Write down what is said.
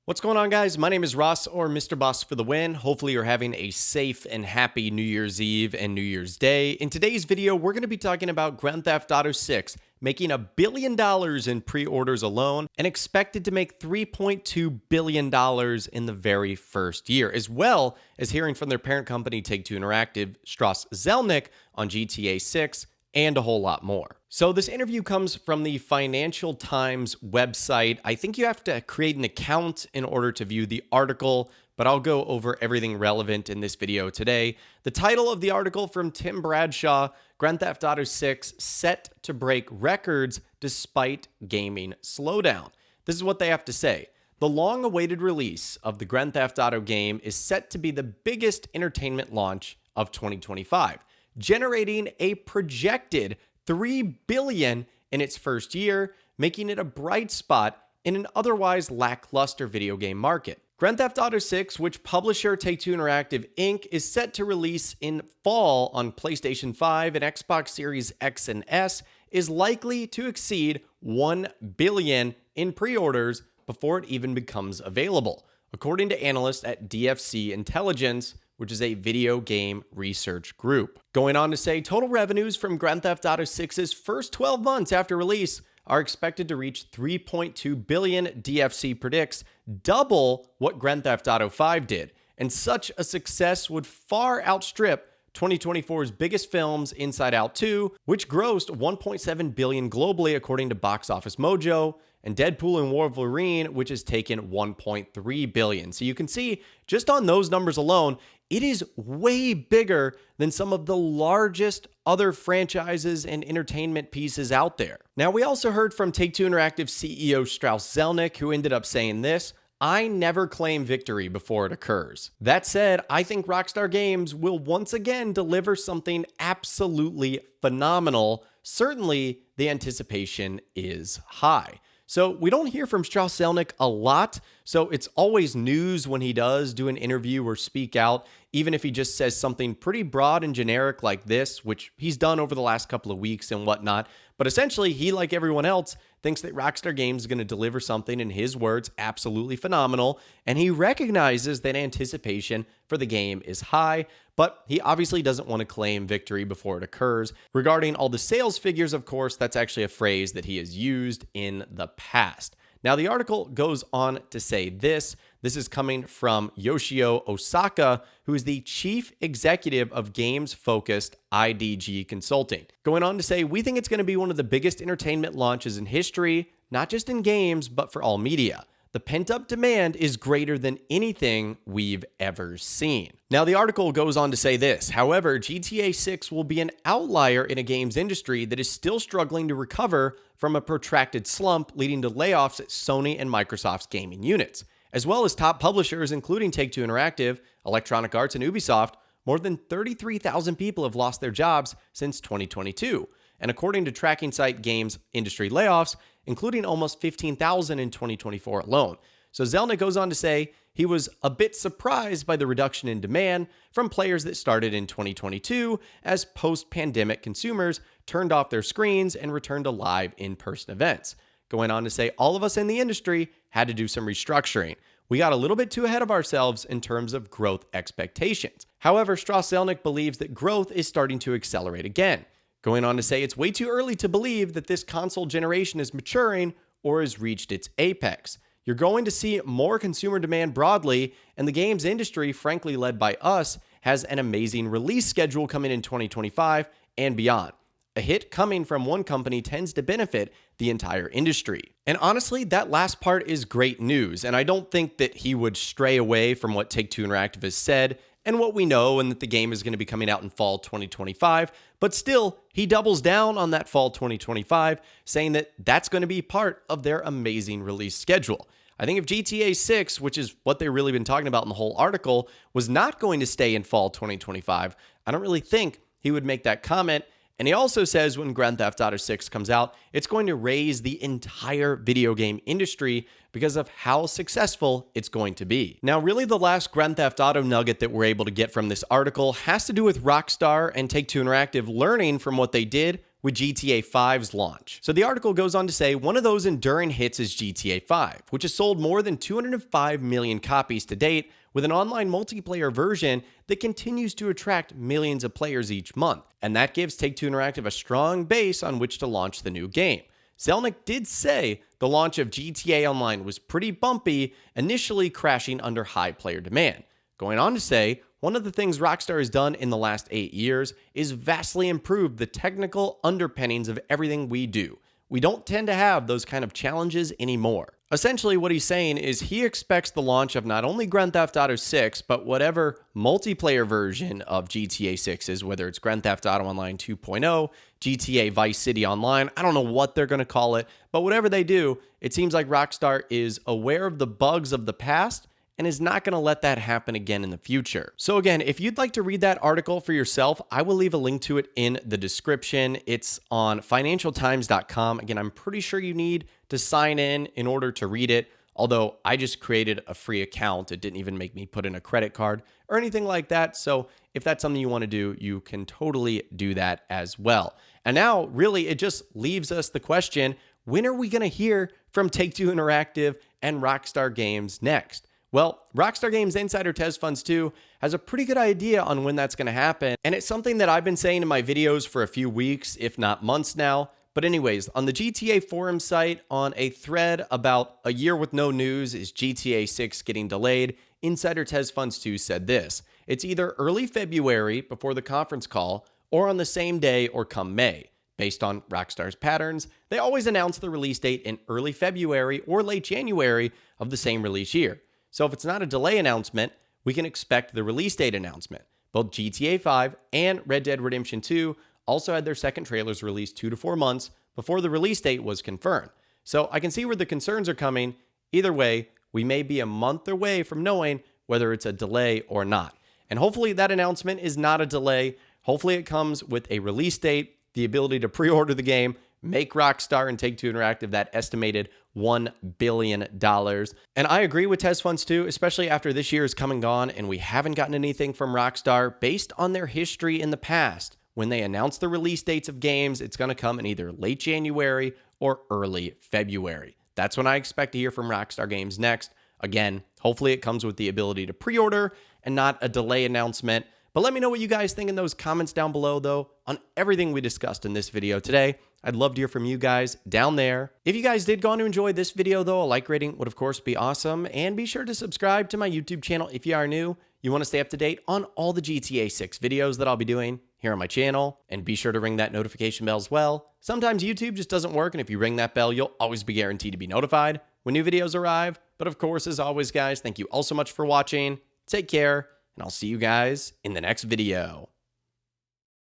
What's going on, guys? My name is Ross, or Mr. Boss for the win. Hopefully you're having a safe and happy New Year's Eve and New Year's Day. In today's video, we're going to be talking about Grand Theft Auto 6 making $1 billion in pre-orders alone and expected to make $3.2 billion in the very first year, as well as hearing from their parent company Take-Two Interactive, Strauss Zelnick, on GTA 6, and a whole lot more. So this interview comes from the Financial Times website. I think you have to create an account in order to view the article, but I'll go over everything relevant in this video today. The title of the article from Tim Bradshaw: Grand Theft Auto 6 set to break records despite gaming slowdown. This is what they have to say. The long-awaited release of the Grand Theft Auto game is set to be the biggest entertainment launch of 2025, generating a projected $3 billion in its first year, making it a bright spot in an otherwise lackluster video game market. Grand Theft Auto 6, which publisher Take-Two Interactive Inc., is set to release in fall on PlayStation 5 and Xbox Series X and S, is likely to exceed $1 billion in pre-orders before it even becomes available, according to analysts at DFC Intelligence, which is a video game research group. Going on to say, total revenues from Grand Theft Auto 6's first 12 months after release are expected to reach $3.2 billion, DFC predicts, double what Grand Theft Auto 5 did. And such a success would far outstrip 2024's biggest films, Inside Out 2, which grossed $1.7 billion globally according to Box Office Mojo, and Deadpool and Wolverine, which has taken $1.3 billion. So you can see, just on those numbers alone, it is way bigger than some of the largest other franchises and entertainment pieces out there. Now, we also heard from Take-Two Interactive CEO Strauss Zelnick, who ended up saying this: "I never claim victory before it occurs. That said, I think Rockstar Games will once again deliver something absolutely phenomenal. Certainly, the anticipation is high." So we don't hear from Strauss Zelnick a lot, so it's always news when he does do an interview or speak out, even if he just says something pretty broad and generic like this, which he's done over the last couple of weeks and whatnot. But essentially, he, like everyone else, thinks that Rockstar Games is going to deliver something, in his words, absolutely phenomenal, and he recognizes that anticipation for the game is high, but he obviously doesn't want to claim victory before it occurs. Regarding all the sales figures, of course, that's actually a phrase that he has used in the past. Now, the article goes on to say this. This is coming from Yoshio Osaka, who is the chief executive of games-focused IDG Consulting. Going on to say, "We think it's going to be one of the biggest entertainment launches in history, not just in games, but for all media. The pent-up demand is greater than anything we've ever seen." Now, the article goes on to say this: "However, GTA 6 will be an outlier in a games industry that is still struggling to recover from a protracted slump, leading to layoffs at Sony and Microsoft's gaming units. As well as top publishers, including Take-Two Interactive, Electronic Arts, and Ubisoft, more than 33,000 people have lost their jobs since 2022. And according to tracking site Games Industry Layoffs, including almost 15,000 in 2024 alone." So Zelnick goes on to say he was a bit surprised by the reduction in demand from players that started in 2022 as post-pandemic consumers turned off their screens and returned to live in-person events. Going on to say, "All of us in the industry had to do some restructuring. We got a little bit too ahead of ourselves in terms of growth expectations. However, Strauss Zelnick believes that growth is starting to accelerate again. Going on to say, "It's way too early to believe that this console generation is maturing or has reached its apex. You're going to see more consumer demand broadly, and the games industry, frankly led by us, has an amazing release schedule coming in 2025 and beyond. A hit coming from one company tends to benefit the entire industry." And honestly, that last part is great news, and I don't think that he would stray away from what Take-Two Interactive has said and what we know, and that the game is going to be coming out in fall 2025. But still, he doubles down on that fall 2025, saying that that's going to be part of their amazing release schedule. I think if GTA 6, which is what they've really been talking about in the whole article, was not going to stay in fall 2025, I don't really think he would make that comment. And he also says when Grand Theft Auto 6 comes out, it's going to raise the entire video game industry because of how successful it's going to be. Now, really the last Grand Theft Auto nugget that we're able to get from this article has to do with Rockstar and Take-Two Interactive learning from what they did with GTA 5's launch. So the article goes on to say one of those enduring hits is GTA 5, which has sold more than 205 million copies to date, with an online multiplayer version that continues to attract millions of players each month. And that gives Take-Two Interactive a strong base on which to launch the new game. Zelnick did say the launch of GTA Online was pretty bumpy, initially crashing under high player demand. Going on to say, one of the things Rockstar has done in the last 8 years is vastly improve the technical underpinnings of everything we do. We don't tend to have those kind of challenges anymore. Essentially, what he's saying is he expects the launch of not only Grand Theft Auto 6, but whatever multiplayer version of GTA 6 is, whether it's Grand Theft Auto Online 2.0, GTA Vice City Online, I don't know what they're going to call it, but whatever they do, it seems like Rockstar is aware of the bugs of the past and is not going to let that happen again in the future. So again, if you'd like to read that article for yourself, I will leave a link to it in the description. It's on financialtimes.com. Again, I'm pretty sure you need to sign in order to read it, although I just created a free account. It didn't even make me put in a credit card or anything like that. So if that's something you want to do, you can totally do that as well. And now, really, it just leaves us the question, when are we going to hear from Take-Two Interactive and Rockstar Games next? Well, Rockstar Games insider Tez Funds 2 has a pretty good idea on when that's going to happen, and it's something that I've been saying in my videos for a few weeks, if not months now. But anyways, on the GTA forum site, on a thread about a year with no news is GTA 6 getting delayed, insider Tez Funds 2 said this: it's either early February before the conference call, or on the same day or come May. Based on Rockstar's patterns, they always announce the release date in early February or late January of the same release year. So if it's not a delay announcement, we can expect the release date announcement. Both GTA 5 and Red Dead Redemption 2 also had their second trailers released 2 to 4 months before the release date was confirmed. So I can see where the concerns are coming. Either way, we may be a month away from knowing whether it's a delay or not. And hopefully that announcement is not a delay. Hopefully it comes with a release date, the ability to pre-order the game, make Rockstar and Take-Two Interactive that estimated $1 billion. And I agree with Tez Funds 2, especially after this year is come and gone and we haven't gotten anything from Rockstar based on their history in the past. When they announce the release dates of games, it's going to come in either late January or early February. That's when I expect to hear from Rockstar Games next. Again, hopefully it comes with the ability to pre-order and not a delay announcement. But let me know what you guys think in those comments down below, though, on everything we discussed in this video today. I'd love to hear from you guys down there. If you guys did go on to enjoy this video, though, a like rating would, of course, be awesome. And be sure to subscribe to my YouTube channel if you are new. You want to stay up to date on all the GTA 6 videos that I'll be doing here on my channel. And be sure to ring that notification bell as well. Sometimes YouTube just doesn't work, and if you ring that bell, you'll always be guaranteed to be notified when new videos arrive. But of course, as always, guys, thank you all so much for watching. Take care, and I'll see you guys in the next video.